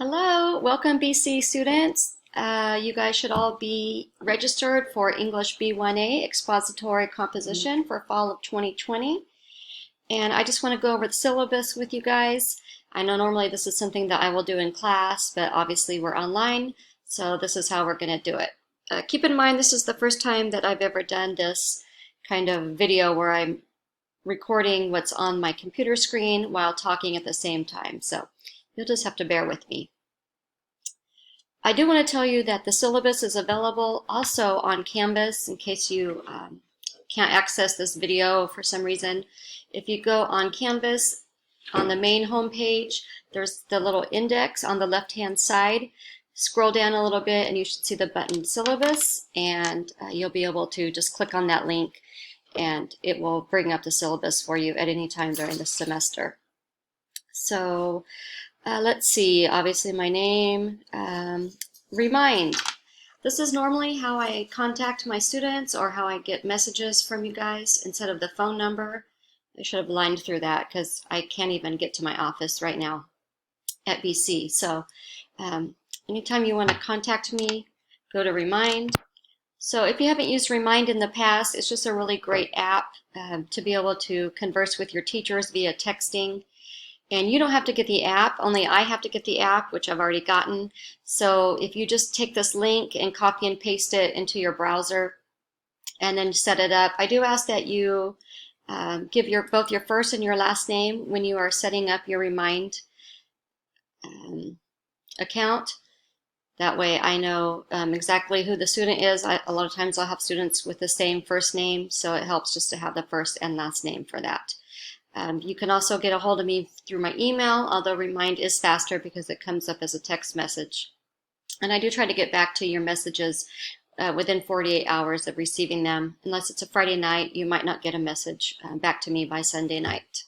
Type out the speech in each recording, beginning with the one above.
Hello, welcome BC students. You guys should all be registered for English B1A Expository Composition for fall of 2020. And I just want to go over the syllabus with you guys. I know normally this is something that I will do in class, but obviously we're online, so this is how we're going to do it. Keep in mind this is the first time that I've ever done this kind of video where I'm recording what's on my computer screen while talking at the same time. So you'll just have to bear with me. I do want to tell you that the syllabus is available also on Canvas in case you can't access this video for some reason. If you go on Canvas, on the main home page, there's the little index on the left-hand side. Scroll down a little bit and you should see the button syllabus, and you'll be able to just click on that link and it will bring up the syllabus for you at any time during the semester. So let's see, obviously my name, remind. This is normally how I contact my students or how I get messages from you guys instead of the phone number. I should have lined through that because I can't even get to my office right now at BC. So anytime you want to contact me, go to Remind. So if you haven't used Remind in the past, it's just a really great app to be able to converse with your teachers via texting. And you don't have to get the app, only I have to get the app, which I've already gotten. So if you just take this link and copy and paste it into your browser and then set it up, I do ask that you give both your first and your last name when you are setting up your Remind account. That way I know exactly who the student is. A lot of times I'll have students with the same first name, so it helps just to have the first and last name for that. You can also get a hold of me through my email, although Remind is faster because it comes up as a text message. And I do try to get back to your messages within 48 hours of receiving them. Unless it's a Friday night, you might not get a message back to me by Sunday night.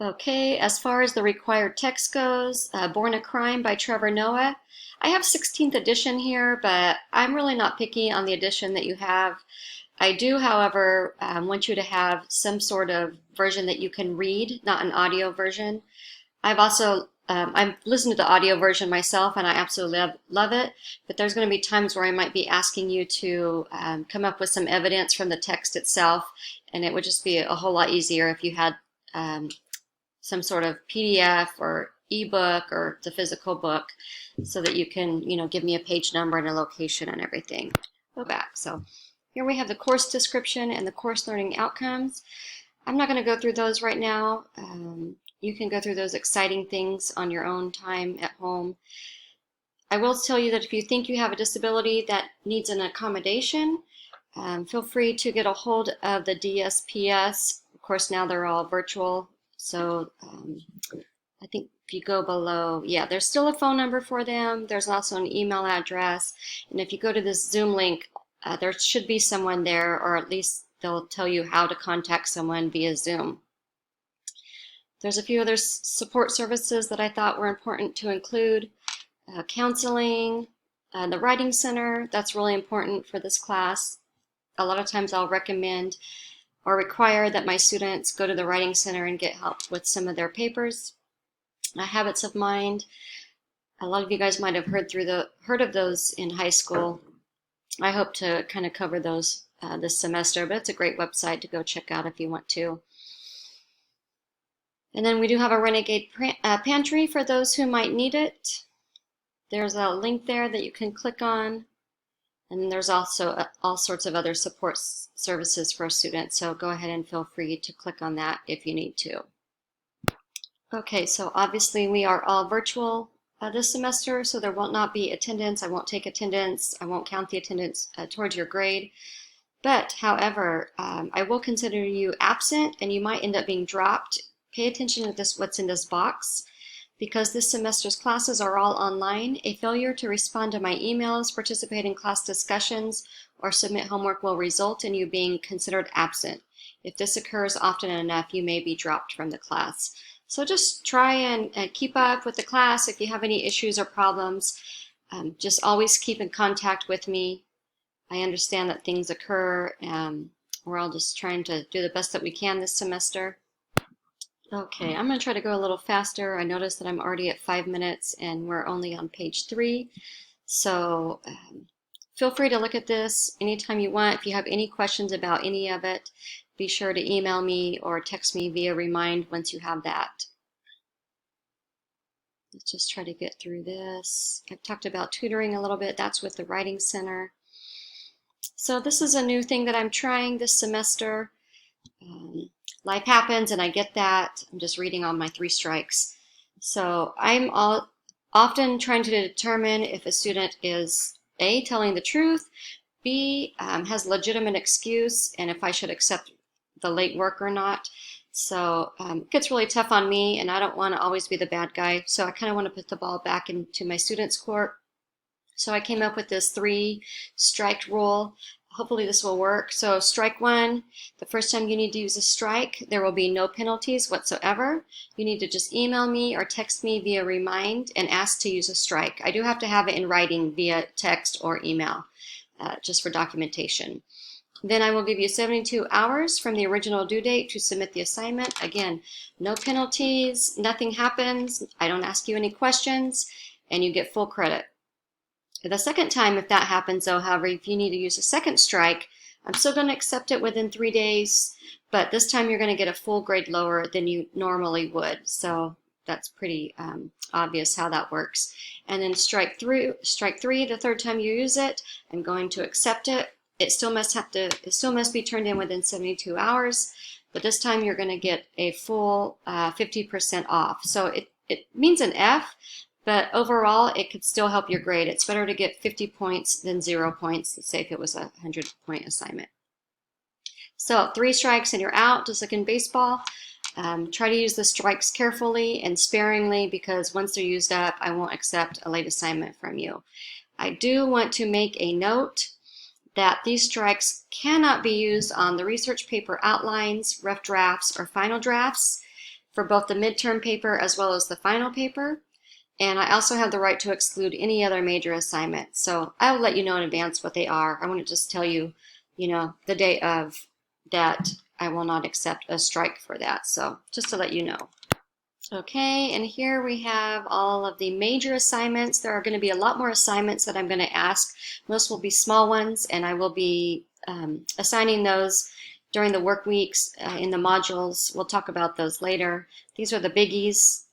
Okay, as far as the required text goes, Born a Crime by Trevor Noah. I have 16th edition here, but I'm really not picky on the edition that you have. I do, however, want you to have some sort of version that you can read, not an audio version. I've listened to the audio version myself, and I absolutely love it, but there's going to be times where I might be asking you to come up with some evidence from the text itself, and it would just be a whole lot easier if you had some sort of PDF or ebook or the physical book so that you can, give me a page number and a location and everything. Go back. So here we have the course description and the course learning outcomes. I'm not going to go through those right now. You can go through those exciting things on your own time at home. I will tell you that if you think you have a disability that needs an accommodation, feel free to get a hold of the DSPS. Of course, now they're all virtual. So I think if you go below, yeah, there's still a phone number for them. There's also an email address. And if you go to this Zoom link, there should be someone there, or at least they'll tell you how to contact someone via Zoom. There's a few other support services that I thought were important to include. Counseling, the Writing Center, that's really important for this class. A lot of times I'll recommend or require that my students go to the Writing Center and get help with some of their papers. Habits of Mind, a lot of you guys might have heard of those in high school. I hope to kind of cover those this semester, but it's a great website to go check out if you want to. And then we do have a Renegade Pantry for those who might need it. There's a link there that you can click on. And there's also all sorts of other support services for students, so go ahead and feel free to click on that if you need to. Okay, so obviously we are all virtual this semester, so there will not be attendance. I won't take attendance. I won't count the attendance towards your grade. But, however, I will consider you absent and you might end up being dropped. Pay attention to what's in this box. Because this semester's classes are all online, a failure to respond to my emails, participate in class discussions, or submit homework will result in you being considered absent. If this occurs often enough, you may be dropped from the class. So just try and keep up with the class. If you have any issues or problems, just always keep in contact with me. I understand that things occur. We're all just trying to do the best that we can this semester. Okay, I'm going to try to go a little faster. I noticed that I'm already at 5 minutes and we're only on page 3. So feel free to look at this anytime you want. If you have any questions about any of it, be sure to email me or text me via Remind once you have that. Let's just try to get through this. I've talked about tutoring a little bit. That's with the Writing Center. So this is a new thing that I'm trying this semester. Life happens, and I get that. I'm just reading on my 3 strikes. So I'm often trying to determine if a student is A, telling the truth, B, has legitimate excuse, and if I should accept the late work or not. So it gets really tough on me, and I don't want to always be the bad guy. So I kind of want to put the ball back into my students' court. So I came up with this 3 strike rule. Hopefully this will work. So strike 1, the first time you need to use a strike, there will be no penalties whatsoever. You need to just email me or text me via Remind and ask to use a strike. I do have to have it in writing via text or email, just for documentation. Then I will give you 72 hours from the original due date to submit the assignment. Again, no penalties, nothing happens, I don't ask you any questions, and you get full credit. The second time, if that happens, though, however, if you need to use a second strike, I'm still going to accept it within 3 days, but this time you're going to get a full grade lower than you normally would. So that's pretty obvious how that works. And then strike 3, the third time you use it, I'm going to accept it. It still must be turned in within 72 hours, but this time you're going to get a full 50% off. So it means an F. But overall, it could still help your grade. It's better to get 50 points than 0 points, let's say if it was a 100-point assignment. So 3 strikes and you're out, just like in baseball. Try to use the strikes carefully and sparingly, because once they're used up, I won't accept a late assignment from you. I do want to make a note that these strikes cannot be used on the research paper outlines, rough drafts, or final drafts for both the midterm paper as well as the final paper. And I also have the right to exclude any other major assignment. So I will let you know in advance what they are. I want to just tell you, the day of that I will not accept a strike for that. So just to let you know. Okay, and here we have all of the major assignments. There are going to be a lot more assignments that I'm going to ask. Most will be small ones, and I will be assigning those during the work weeks in the modules. We'll talk about those later. These are the biggies.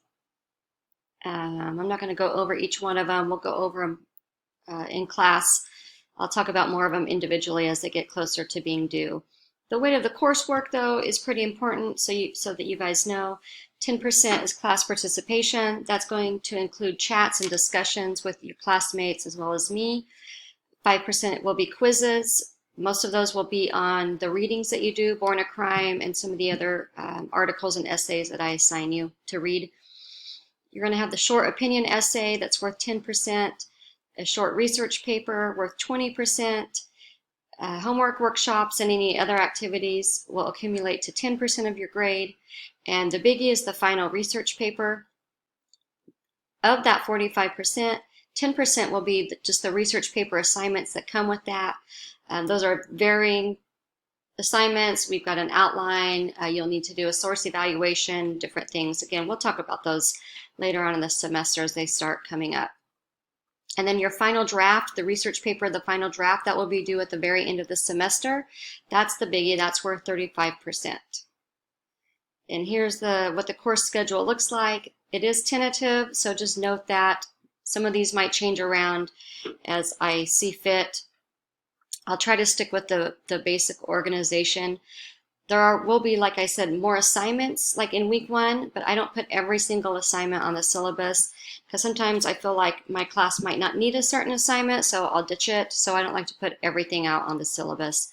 I'm not going to go over each one of them. We'll go over them in class. I'll talk about more of them individually as they get closer to being due. The weight of the coursework, though, is pretty important, so that you guys know. 10% is class participation. That's going to include chats and discussions with your classmates as well as me. 5% will be quizzes. Most of those will be on the readings that you do, Born a Crime, and some of the other articles and essays that I assign you to read. You're going to have the short opinion essay that's worth 10%, a short research paper worth 20%, homework workshops and any other activities will accumulate to 10% of your grade, and the biggie is the final research paper. Of that 45%, 10% will be just the research paper assignments that come with that. Those are varying assignments. We've got an outline. You'll need to do a source evaluation, different things. Again, we'll talk about those later on in the semester as they start coming up. And then your final draft, the research paper, the final draft, that will be due at the very end of the semester. That's the biggie. That's worth 35%. And here's what the course schedule looks like. It is tentative, so just note that some of these might change around as I see fit. I'll try to stick with the basic organization. There will be, like I said, more assignments like in week 1, but I don't put every single assignment on the syllabus because sometimes I feel like my class might not need a certain assignment, so I'll ditch it. So I don't like to put everything out on the syllabus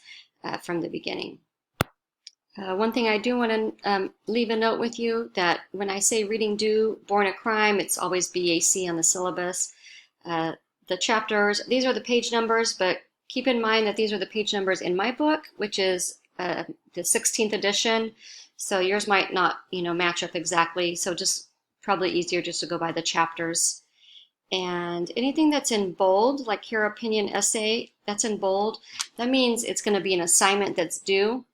from the beginning. One thing I do want to leave a note with you that when I say reading due, Born a Crime, it's always BAC on the syllabus. The chapters, these are the page numbers, but keep in mind that these are the page numbers in my book, which is the 16th edition. So yours might not, match up exactly. So just probably easier just to go by the chapters. And anything that's in bold, like your opinion essay, that's in bold, that means it's going to be an assignment that's due.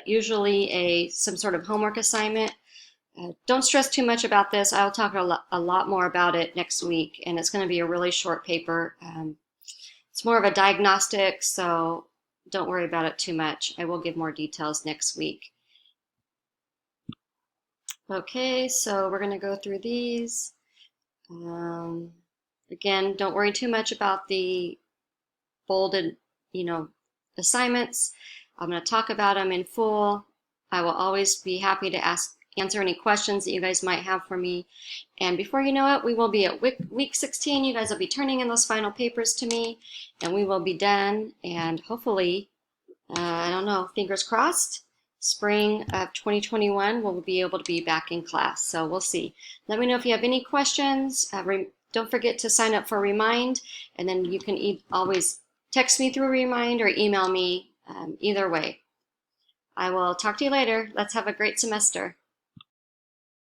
Usually some sort of homework assignment. Don't stress too much about this. I'll talk a lot more about it next week, and it's going to be a really short paper. It's more of a diagnostic, so don't worry about it too much. I will give more details next week. Okay, so we're going to go through these. Again, don't worry too much about the bolded, assignments. I'm going to talk about them in full. I will always be happy to answer any questions that you guys might have for me. And before you know it, we will be at week 16. You guys will be turning in those final papers to me, and we will be done. And hopefully, I don't know, fingers crossed, spring of 2021, we'll be able to be back in class. So we'll see. Let me know if you have any questions. Don't forget to sign up for Remind, and then you can always text me through Remind or email me, either way. I will talk to you later. Let's have a great semester.